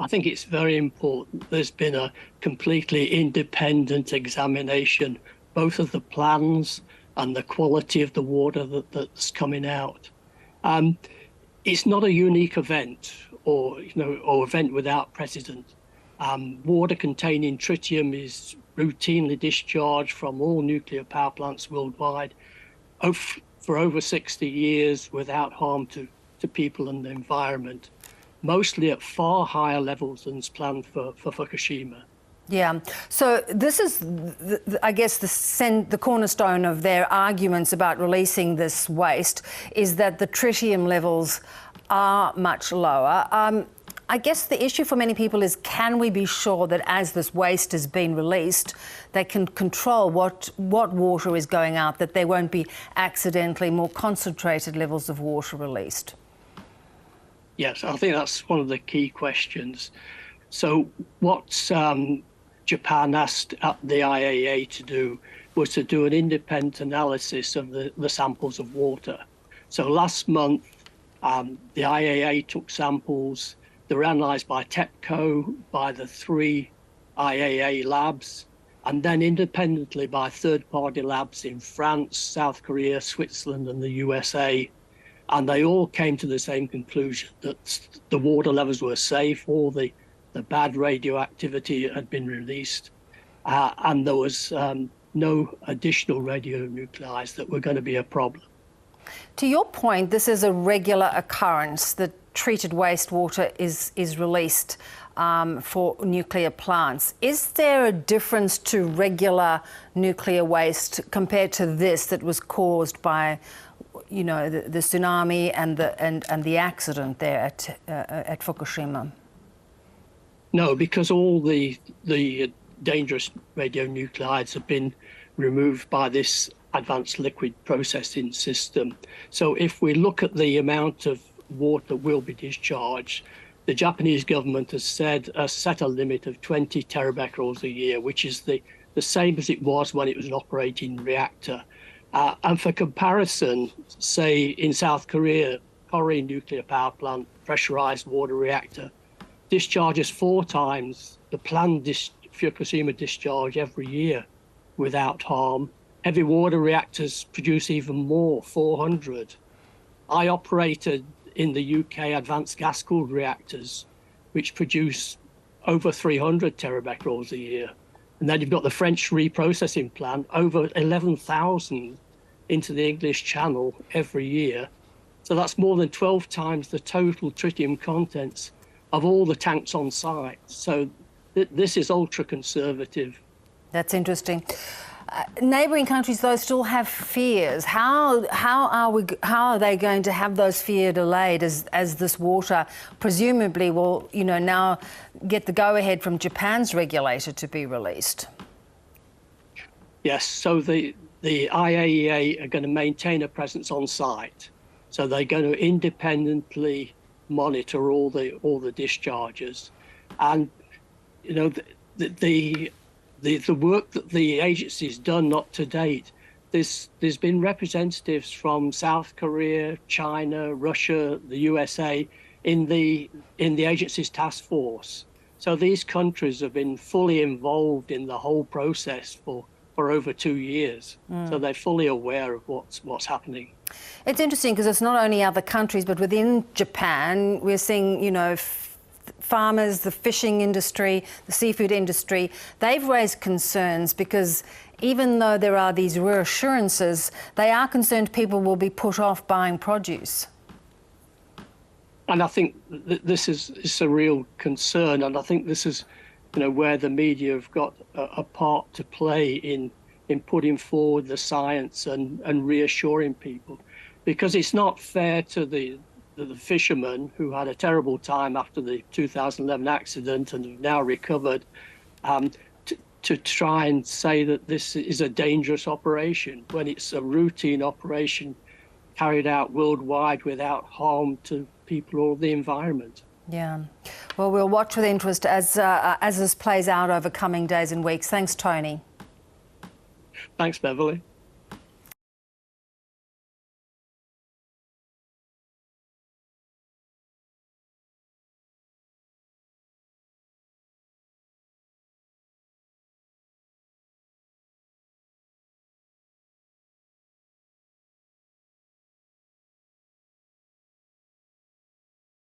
I think it's very important. There's been a completely independent examination, both of the plans and the quality of the water that's coming out. It's not a unique event or event without precedent. Water containing tritium is routinely discharged from all nuclear power plants worldwide for over 60 years without harm to people and the environment, mostly at far higher levels than is planned for Fukushima. Yeah, so this is, I guess, the cornerstone of their arguments about releasing this waste is that the tritium levels are much lower. I guess the issue for many people is, can we be sure that as this waste has been released, they can control what water is going out, that there won't be accidentally more concentrated levels of water released? Yes, I think that's one of the key questions. So what Japan asked the IAEA to do was to do an independent analysis of the samples of water. So last month, the IAEA took samples. They were analysed by TEPCO, by the 3 IAEA labs, and then independently by third-party labs in France, South Korea, Switzerland, and the USA. And they all came to the same conclusion, that the water levels were safe, all the bad radioactivity had been released, and there was no additional radionuclides that were going to be a problem. To your point, this is a regular occurrence that treated wastewater is released for nuclear plants. Is there a difference to regular nuclear waste compared to this that was caused by, you know, the tsunami and the accident there at Fukushima? No, because all the dangerous radionuclides have been removed by this advanced liquid processing system. So if we look at the amount of water that will be discharged, the Japanese government has set a limit of 20 terabecquerels a year, which is the same as it was when it was an operating reactor. And for comparison, say in South Korea, Korea nuclear power plant, pressurized water reactor, discharges 4 times the planned Fukushima discharge every year without harm. Heavy water reactors produce even more, 400. I operated in the UK advanced gas-cooled reactors, which produce over 300 terabecquerels a year. And then you've got the French reprocessing plant, over 11,000 into the English Channel every year. So that's more than 12 times the total tritium contents of all the tanks on site. So this is ultra-conservative. That's interesting. Neighbouring countries, though, still have fears. How are they going to have those fears allayed as this water presumably will, you know, now get the go-ahead from Japan's regulator to be released? Yes, so the IAEA are going to maintain a presence on site. So they're going to independently monitor all the discharges, and you know the work that the agency's done up to date. There's been representatives from South Korea, China, Russia, the USA in the agency's task force. So these countries have been fully involved in the whole process for over 2 years. So they're fully aware of what's happening. It's interesting because it's not only other countries, but within Japan, we're seeing, you know, farmers, the fishing industry, the seafood industry, they've raised concerns because even though there are these reassurances, they are concerned people will be put off buying produce. And I think this is a real concern, and I think this is, you know, where the media have got a part to play in putting forward the science and reassuring people, because it's not fair to the fishermen who had a terrible time after the 2011 accident and have now recovered, to try and say that this is a dangerous operation when it's a routine operation carried out worldwide without harm to people or the environment. Yeah. Well, we'll watch with interest as this plays out over coming days and weeks. Thanks, Tony. Thanks, Beverly.